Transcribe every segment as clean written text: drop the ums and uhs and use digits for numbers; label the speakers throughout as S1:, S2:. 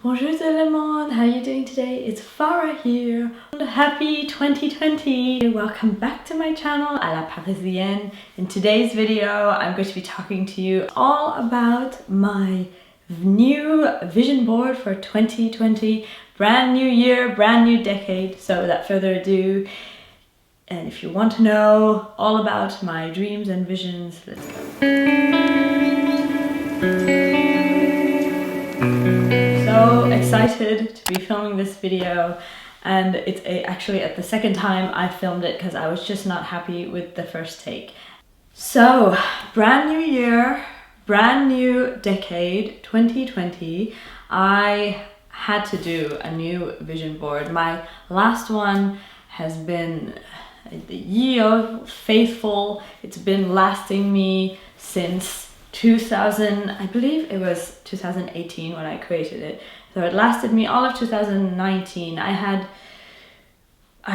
S1: Bonjour tout le monde, how are you doing today? It's Farah here. Happy 2020! Welcome back to my channel, à la Parisienne. In today's video, I'm going to be talking to you all about my new vision board for 2020. Brand new year, brand new decade. So without further ado, and if you want to know all about my dreams and visions, let's go. So excited to be filming this video, and it's actually at the second time I filmed it because I was just not happy with the first take. So brand new year, brand new decade, 2020. I had to do a new vision board. My last one has been the year faithful. It's been lasting me since 2000, I believe it was 2018 when I created it. So it lasted me all of 2019. I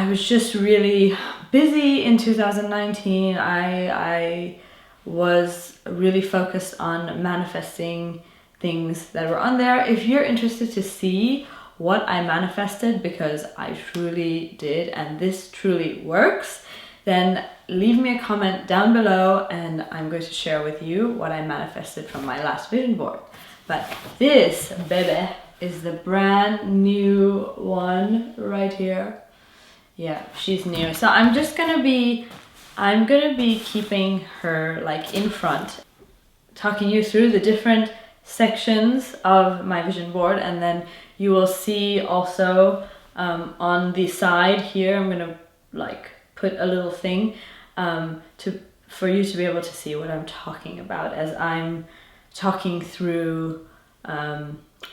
S1: was just really busy in 2019. I was really focused on manifesting things that were on there. If you're interested to see what I manifested, because I truly did and this truly works, then leave me a comment down below and I'm going to share with you what I manifested from my last vision board. But this baby is the brand new one right here. Yeah, she's new. So I'm gonna be keeping her like in front, talking you through the different sections of my vision board, and then you will see also on the side here, I'm gonna like put a little thing for you to be able to see what I'm talking about as I'm talking through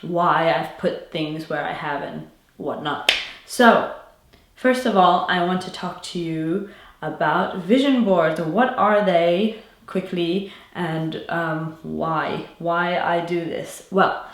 S1: why I've put things where I have and whatnot. So first of all, I want to talk to you about vision boards. What are they quickly, and why I do this? Well,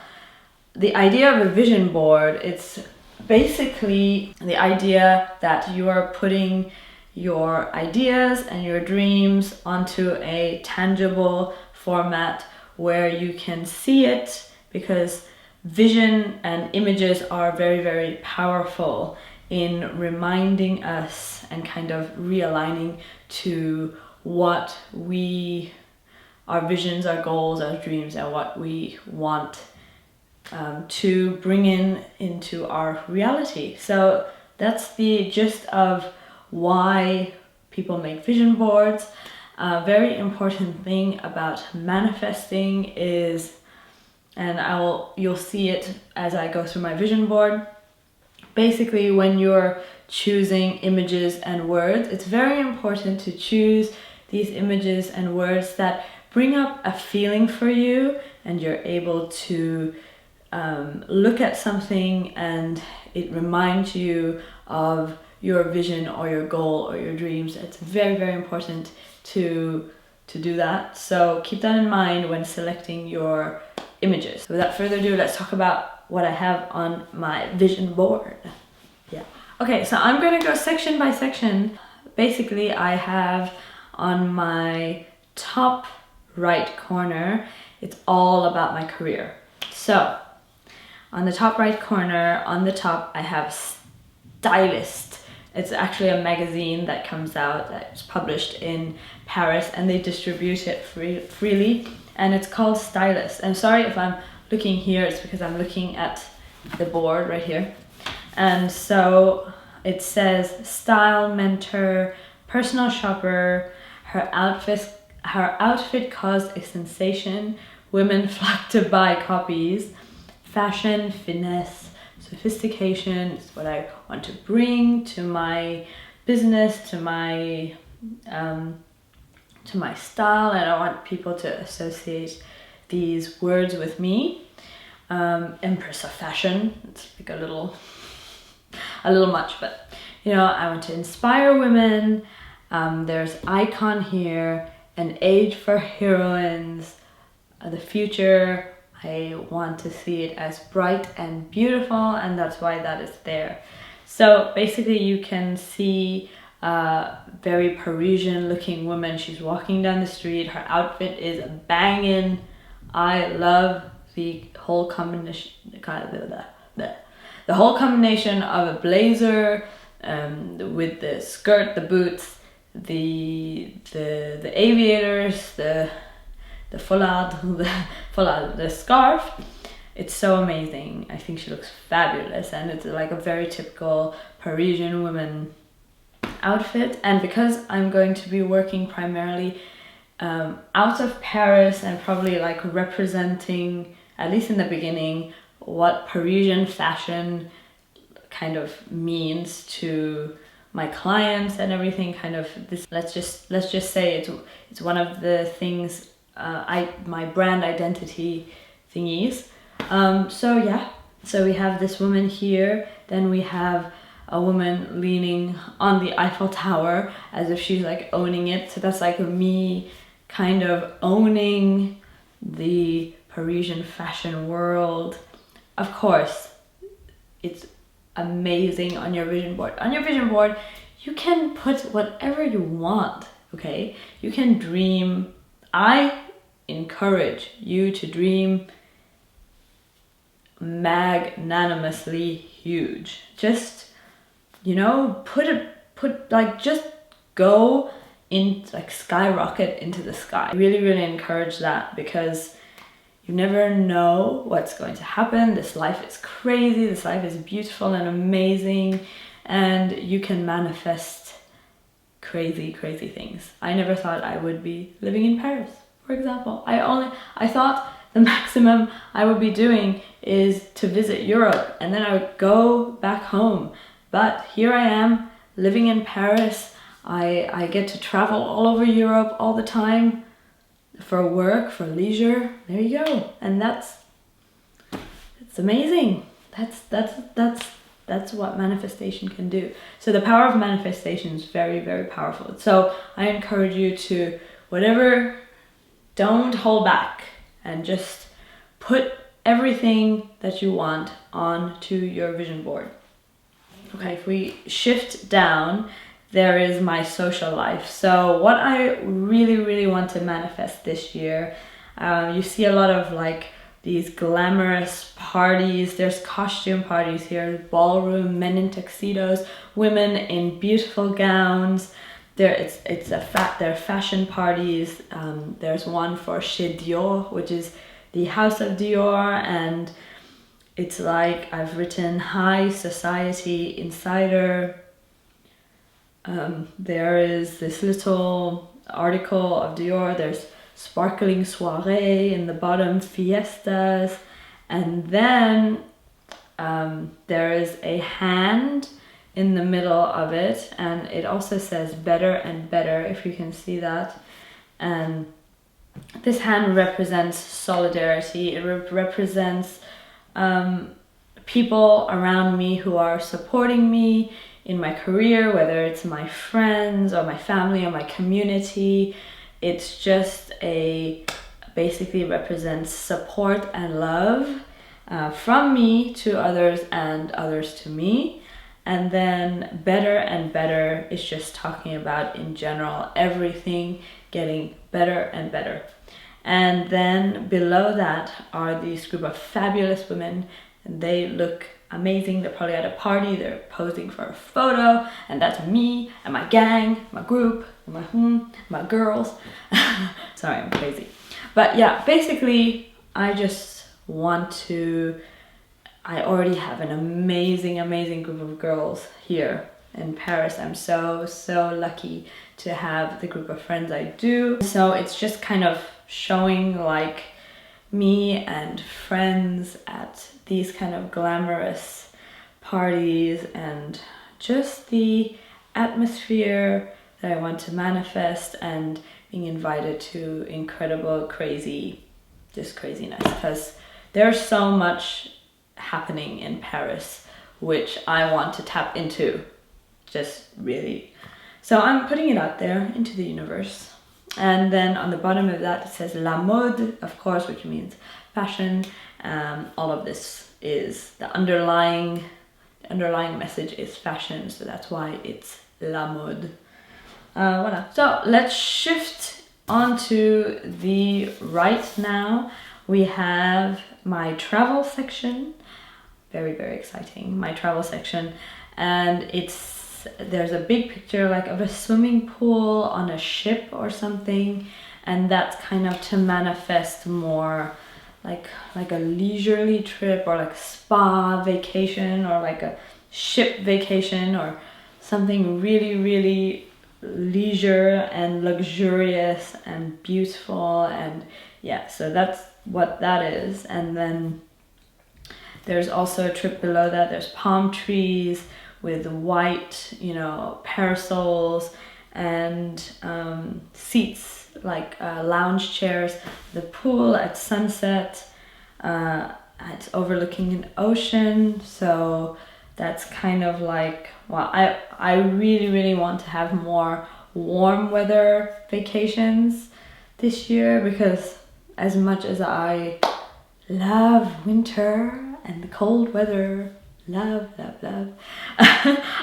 S1: the idea of a vision board, it's basically the idea that you are putting your ideas and your dreams onto a tangible format where you can see it, because vision and images are very, very powerful in reminding us and kind of realigning to what our visions, our goals, our dreams, and what we want to bring into our reality. So that's the gist of why people make vision boards. A very important thing about manifesting is, and you'll see it as I go through my vision board, basically when you're choosing images and words, it's very important to choose these images and words that bring up a feeling for you, and you're able to look at something and it reminds you of your vision or your goal or your dreams. It's very, very important to do that. So keep that in mind when selecting your images. So without further ado, let's talk about what I have on my vision board. Yeah. Okay, so I'm gonna go section by section. Basically, I have on my top right corner, it's all about my career. So on the top right corner, on the top, I have Stylist. It's actually a magazine that comes out, that's published in Paris, and they distribute it freely, and it's called Stylist. And sorry if I'm looking here, it's because I'm looking at the board right here. And so it says style mentor, personal shopper, her outfit caused a sensation, women flock to buy copies, fashion, finesse, sophistication is what I want to bring to my business, to my style, and I want people to associate these words with me. Empress of fashion, it's like a little much, but you know, I want to inspire women. There's icon here, an age for heroines, the future. I want to see it as bright and beautiful, and that's why that is there. So basically you can see a very Parisian looking woman. She's walking down the street. Her outfit is banging. I love the whole combination, the whole combination of a blazer with the skirt, the boots, the aviators, the foulard, the scarf. It's so amazing. I think she looks fabulous, and it's like a very typical Parisian woman outfit. And because I'm going to be working primarily out of Paris and probably like representing, at least in the beginning, what Parisian fashion kind of means to my clients and everything, kind of this, let's just say it's one of the things my brand identity thingies. So yeah, so we have this woman here, then we have a woman leaning on the Eiffel Tower as if she's like owning it. So that's like me kind of owning the Parisian fashion world. Of course, it's amazing on your vision board. On your vision board, you can put whatever you want, okay? You can dream. I encourage you to dream magnanimously huge. Just, you know, just go in, like skyrocket into the sky. I really, really encourage that, because you never know what's going to happen. This life is crazy, this life is beautiful and amazing, and you can manifest crazy, crazy things. I never thought I would be living in Paris, for example. I thought the maximum I would be doing is to visit Europe, and then I would go back home. But here I am living in Paris. I get to travel all over Europe all the time for work, for leisure. There you go. And it's amazing. That's what manifestation can do. So the power of manifestation is very, very powerful. So I encourage you to, whatever, don't hold back and just put everything that you want onto your vision board. Okay, if we shift down, there is my social life. So what I really, really want to manifest this year, you see a lot of like these glamorous parties. There's costume parties here, ballroom, men in tuxedos, women in beautiful gowns. There are fashion parties. There's one for chez Dior, which is the house of Dior, and it's like I've written high society insider. There is this little article of Dior. There's sparkling soirée in the bottom, fiestas, and then there is a hand in the middle of it, and it also says better and better, if you can see that. And this hand represents solidarity. It represents people around me who are supporting me in my career, whether it's my friends or my family or my community. It's just basically represents support and love from me to others and others to me. And then better and better is just talking about, in general, everything getting better and better. And then below that are these group of fabulous women, and they look amazing. They're probably at a party, they're posing for a photo, and that's me and my gang, my group, my girls. Sorry, I'm crazy. But yeah, basically, I already have an amazing, amazing group of girls here in Paris. I'm so, so lucky to have the group of friends I do. So it's just kind of showing like me and friends at these kind of glamorous parties, and just the atmosphere that I want to manifest, and being invited to incredible, crazy, just craziness, because there's so much happening in Paris which I want to tap into, just really. So I'm putting it out there into the universe. And then on the bottom of that it says la mode, of course, which means fashion. All of this is the underlying message is fashion, so that's why it's la mode. Voilà. So let's shift onto the right now, we have my travel section, very exciting, my travel section, and there's a big picture like of a swimming pool on a ship or something, and that's kind of to manifest more like a leisurely trip, or like a spa vacation, or like a ship vacation, or something really leisure and luxurious and beautiful. And yeah, so that's what that is. And then there's also a trip below that. There's palm trees with white, parasols, and seats, like lounge chairs, the pool at sunset. It's overlooking an ocean, so that's kind of like, well, I really want to have more warm weather vacations this year, because as much as I love winter and the cold weather, love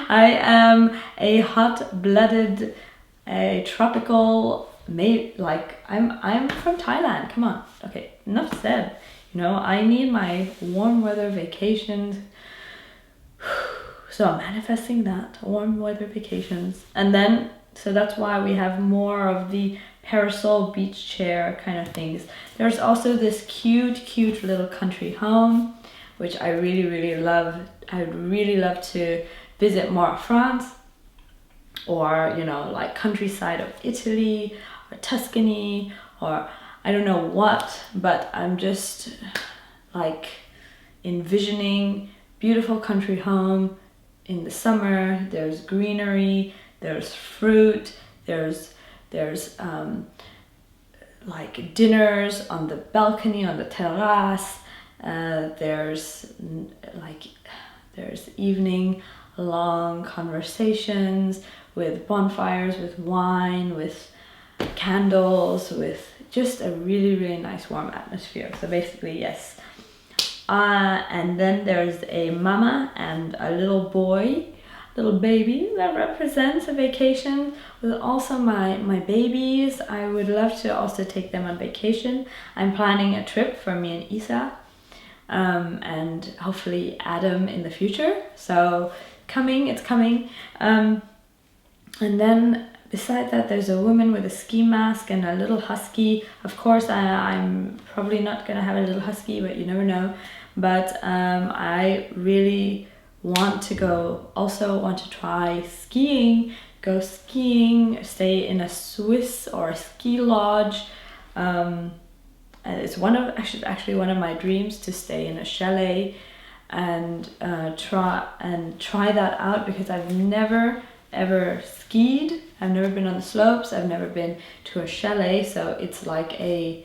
S1: I am a hot-blooded, a tropical, I'm from Thailand, come on. Okay, enough said. I need my warm weather vacations. So I'm manifesting that, warm weather vacations. And then, so that's why we have more of the parasol beach chair kind of things. There's also this cute little country home, which I really love. I'd really love to visit more of France, or like countryside of Italy or Tuscany, or I don't know what, but I'm just like envisioning beautiful country home in the summer. There's greenery, there's fruit, there's like dinners on the balcony, on the terrace. There's evening long conversations with bonfires, with wine, with candles, with just a really nice warm atmosphere. So basically, yes. And then there's a mama and a little baby that represents a vacation with also my babies. I would love to also take them on vacation. I'm planning a trip for me and Isa, and hopefully Adam in the future. So it's coming. And then beside that, there's a woman with a ski mask and a little husky. Of course, I'm probably not gonna have a little husky, but you never know. But I really want to try skiing, go skiing, stay in a Swiss or a ski lodge. And it's actually one of my dreams to stay in a chalet and try that out, because I've never ever skied. I've never been on the slopes. I've never been to a chalet, so it's like a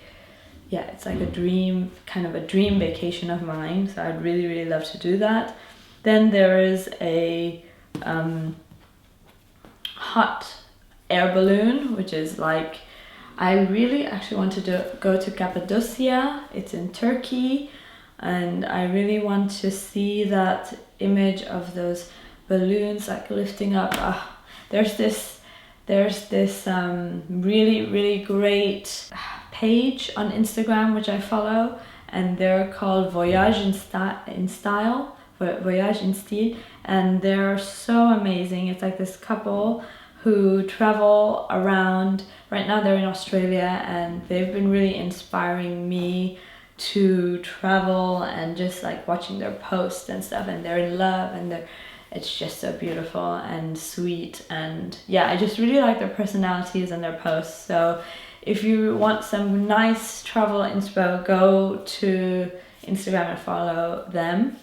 S1: dream, kind of a dream vacation of mine. So I'd really love to do that. Then there is a hot air balloon, which is like, I really actually want to go to Cappadocia. It's in Turkey, and I really want to see that image of those balloons like lifting up. There's this really great page on Instagram which I follow, and they're called Voyage in Style, and they're so amazing. It's like this couple who travel around. Right now they're in Australia, and they've been really inspiring me to travel, and just like watching their posts and stuff, and they're in love, and it's just so beautiful and sweet. And yeah, I just really like their personalities and their posts. So if you want some nice travel inspo, go to Instagram and follow them.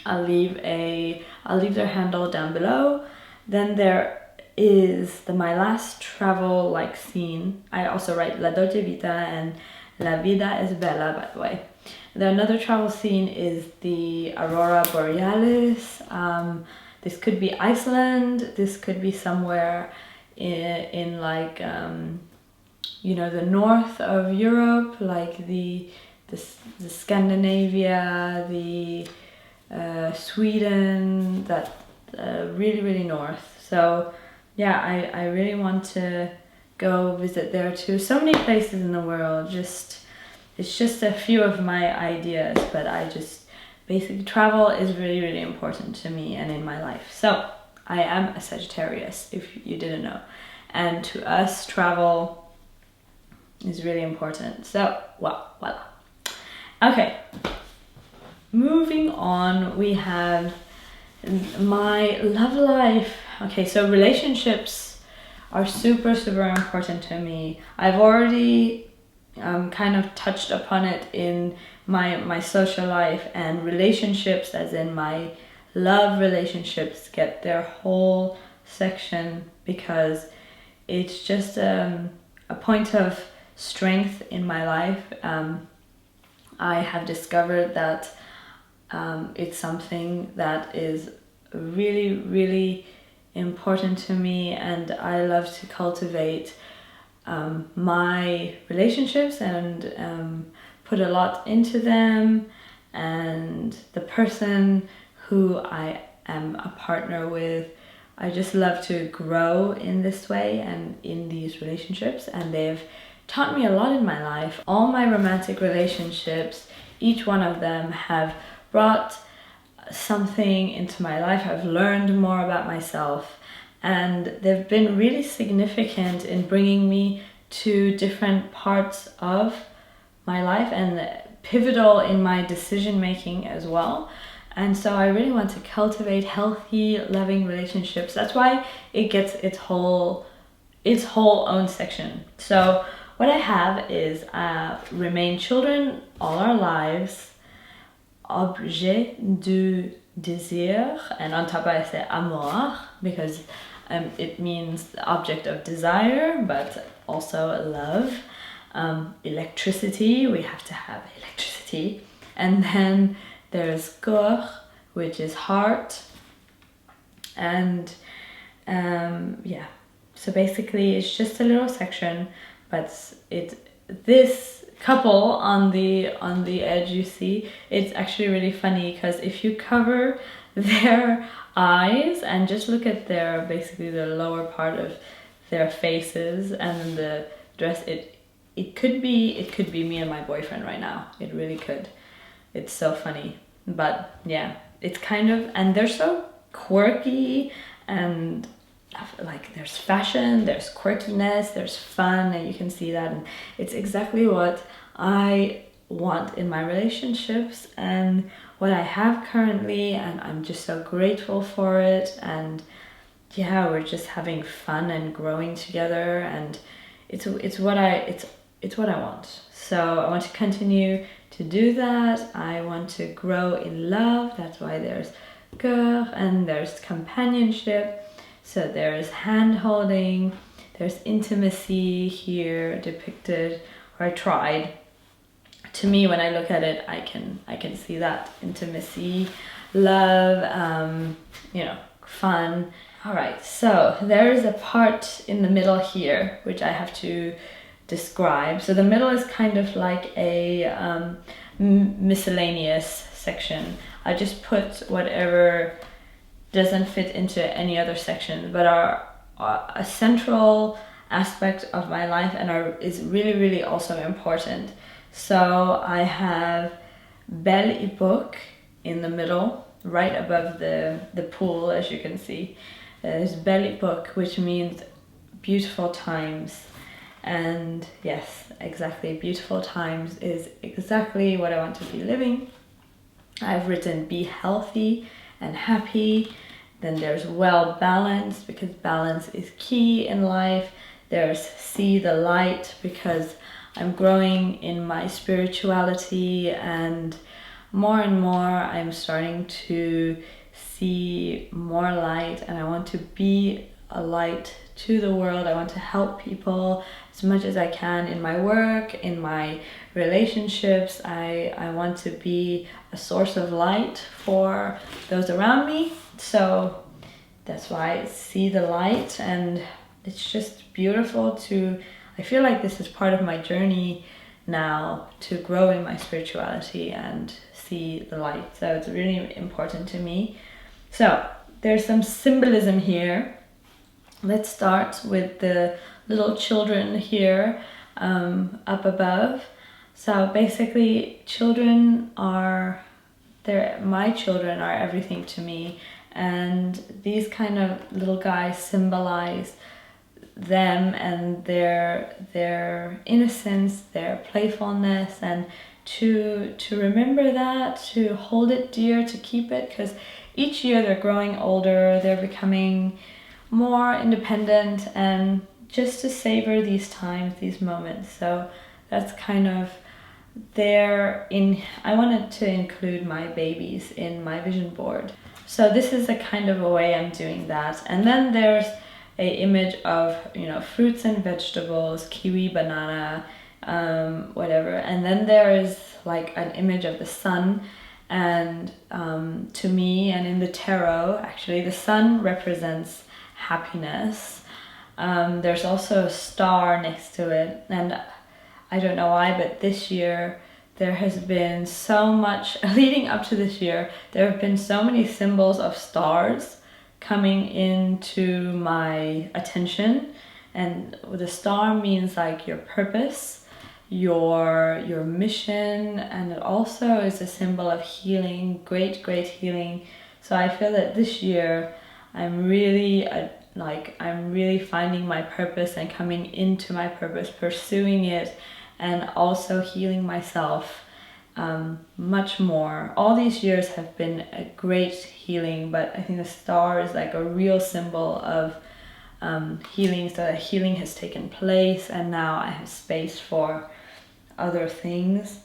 S1: I'll leave their handle down below. Then there is my last travel like scene. I also write La Dolce Vita and La Vida es Bella, by the way. Another travel scene is the Aurora Borealis. This could be Iceland. This could be somewhere in like the north of Europe, like the Scandinavia, the Sweden, that really north. So yeah, I really want to go visit there too. So many places in the world. It's it's just a few of my ideas, but I just basically travel is really, really important to me and in my life. So I am a Sagittarius, if you didn't know. And to us, travel is really important. So, well, voila. Okay, moving on, we have my love life. Okay, so relationships are super, super important to me. I've already kind of touched upon it in my social life, and relationships, as in my love relationships, get their whole section because it's just a point of strength in my life. I have discovered that it's something that is really, really important to me, and I love to cultivate my relationships and put a lot into them, and the person who I am a partner with, I just love to grow in this way and in these relationships, and they've taught me a lot in my life. All my romantic relationships, each one of them have brought something into my life. I've learned more about myself, and they've been really significant in bringing me to different parts of my life and pivotal in my decision making as well. And so I really want to cultivate healthy, loving relationships. That's why it gets its whole own section. So what I have is remain children all our lives, objet du désir, and on top I say amour because it means the object of desire, but also love. Electricity, we have to have electricity. And then there's cœur, which is heart. And yeah, so basically it's just a little section, but this couple on the edge, you see, it's actually really funny because if you cover their eyes and just look at their basically the lower part of their faces and then the dress, it could be me and my boyfriend right now. It really could. It's so funny. But yeah, it's kind of, and they're so quirky, and like there's fashion, there's quirkiness, there's fun, and you can see that, and it's exactly what I want in my relationships and what I have currently, and I'm just so grateful for it. And yeah, we're just having fun and growing together, and it's what I want. So I want to continue to do that. I want to grow in love. That's why there's cœur, and there's companionship. So there's hand holding, there's intimacy here depicted, or I tried. To me, when I look at it, I can see that intimacy, love, fun. All right, so there is a part in the middle here which I have to describe. So the middle is kind of like a miscellaneous section. I just put whatever doesn't fit into any other section, but are a central aspect of my life and is really, really also important. So I have Belle Époque in the middle, right above the pool, as you can see. There's Belle Époque, which means beautiful times. And yes, exactly, beautiful times is exactly what I want to be living. I've written be healthy and happy. Then there's well balanced, because balance is key in life. There's see the light, because I'm growing in my spirituality, and more I'm starting to see more light, and I want to be a light to the world. I want to help people as much as I can in my work, in my relationships. I want to be a source of light for those around me. So that's why I see the light, and it's just beautiful I feel like this is part of my journey now, to grow in my spirituality and see the light. So it's really important to me. So there's some symbolism here. Let's start with the little children here up above. So basically my children are everything to me, and these kind of little guys symbolize them and their innocence, their playfulness, and to remember that, to hold it dear, to keep it, because each year they're growing older, they're becoming more independent, and just to savor these times, these moments. So that's kind of I wanted to include my babies in my vision board. So this is a kind of a way I'm doing that. And then there's a image of, fruits and vegetables, kiwi, banana, whatever. And then there is like an image of the sun. And to me, and in the tarot, actually, the sun represents happiness. There's also a star next to it. And I don't know why, but this year there has been so much, leading up to this year, there have been so many symbols of stars coming into my attention. And the star means like your purpose, your mission, and it also is a symbol of healing, great healing. So I feel that this year I'm really finding my purpose and coming into my purpose, pursuing it, and also healing myself much more. All these years have been a great healing, but I think the star is like a real symbol of healing. So that healing has taken place, and now I have space for other things.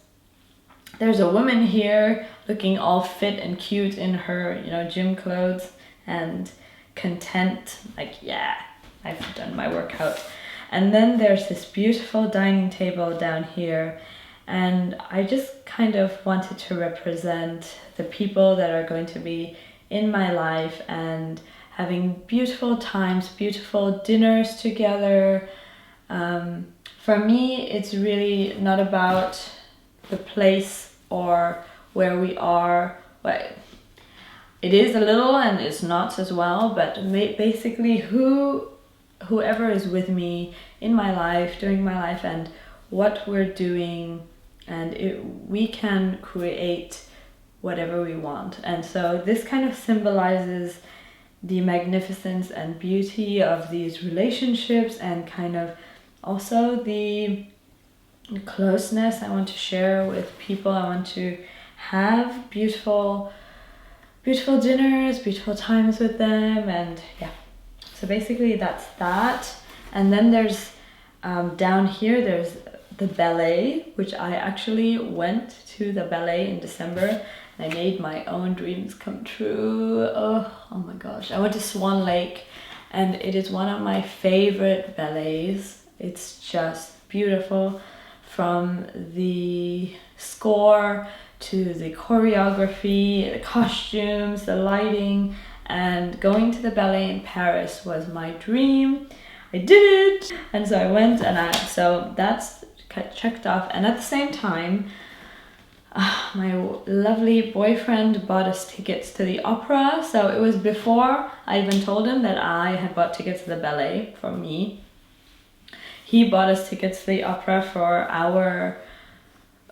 S1: There's a woman here looking all fit and cute in her, gym clothes and content, like, yeah, I've done my workout. And then there's this beautiful dining table down here, and I just kind of wanted to represent the people that are going to be in my life and having beautiful times, beautiful dinners together. For me, it's really not about the place or where we are. Well, it is a little and it's not as well, but basically whoever is with me in my life, during my life, and what we're doing, and we can create whatever we want. And so this kind of symbolizes the magnificence and beauty of these relationships, and kind of also the closeness I want to share with people. I want to have beautiful dinners, beautiful times with them, and yeah. So basically that's that. And then there's down here there's the ballet, which I actually went to the ballet in December, and I made my own dreams come true. Oh my gosh, I went to Swan Lake, and it is one of my favorite ballets. It's just beautiful, from the score to the choreography, the costumes, the lighting. And going to the ballet in Paris was my dream. I did it! And so I went, and so that's checked off. And at the same time, my lovely boyfriend bought us tickets to the opera. So it was before I even told him that I had bought tickets to the ballet for me. He bought us tickets to the opera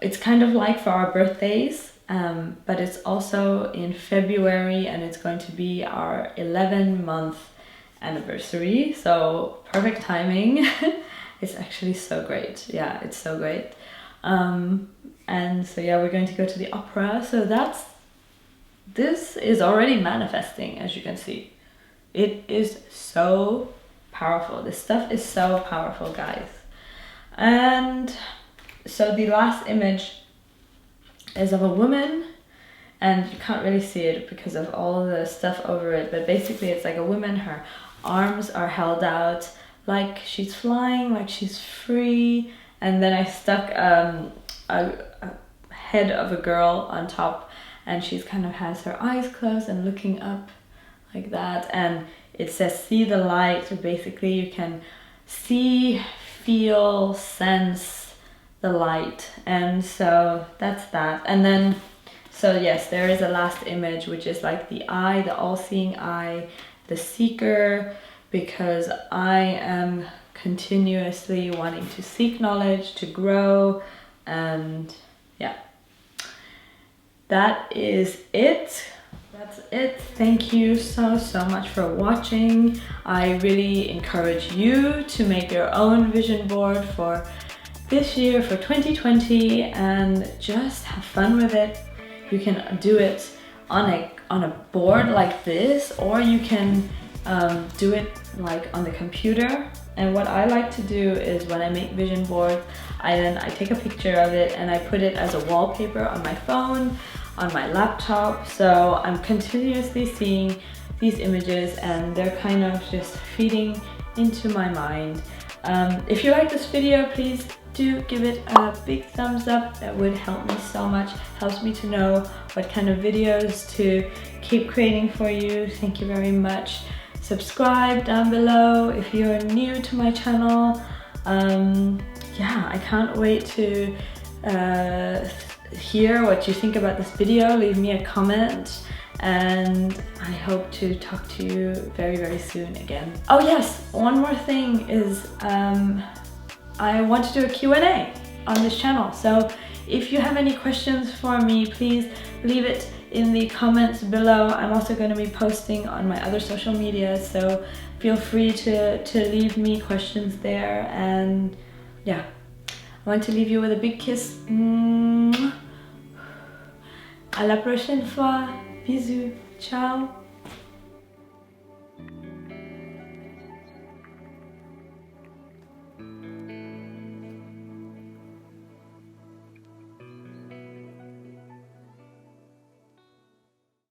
S1: it's kind of like for our birthdays. But it's also in February, and it's going to be our 11-month anniversary, so perfect timing. It's actually so great. Yeah, it's so great. And so yeah, we're going to go to the opera. So this is already manifesting, as you can see. It is so powerful. This stuff is so powerful, guys. And so the last image is of a woman, and you can't really see it because of all the stuff over it, but basically it's like a woman, her arms are held out like she's flying, like she's free, and then I stuck a head of a girl on top, and she's kind of has her eyes closed and looking up like that, and it says see the light. So basically you can see, feel, sense the light. And so that's that. And then so yes, there is a last image, which is like the eye, the all-seeing eye, the seeker, because I am continuously wanting to seek knowledge, to grow, And yeah, that is it. That's it. Thank you so much for watching. I really encourage you to make your own vision board for this year, for 2020, and just have fun with it. You can do it on a board like this, or you can do it like on the computer. And what I like to do is when I make vision boards, I take a picture of it and I put it as a wallpaper on my phone, on my laptop, so I'm continuously seeing these images and they're kind of just feeding into my mind. If you like this video, please do give it a big thumbs up. That would help me so much. Helps me to know what kind of videos to keep creating for you. Thank you very much. Subscribe down below if you're new to my channel. Yeah, I can't wait to hear what you think about this video. Leave me a comment, and I hope to talk to you very soon again. Oh yes, one more thing is I want to do a Q&A on this channel, so if you have any questions for me, please leave it in the comments below. I'm also going to be posting on my other social media, so feel free to leave me questions there. And yeah, I want to leave you with a big kiss. À la prochaine fois. Bisous. Ciao.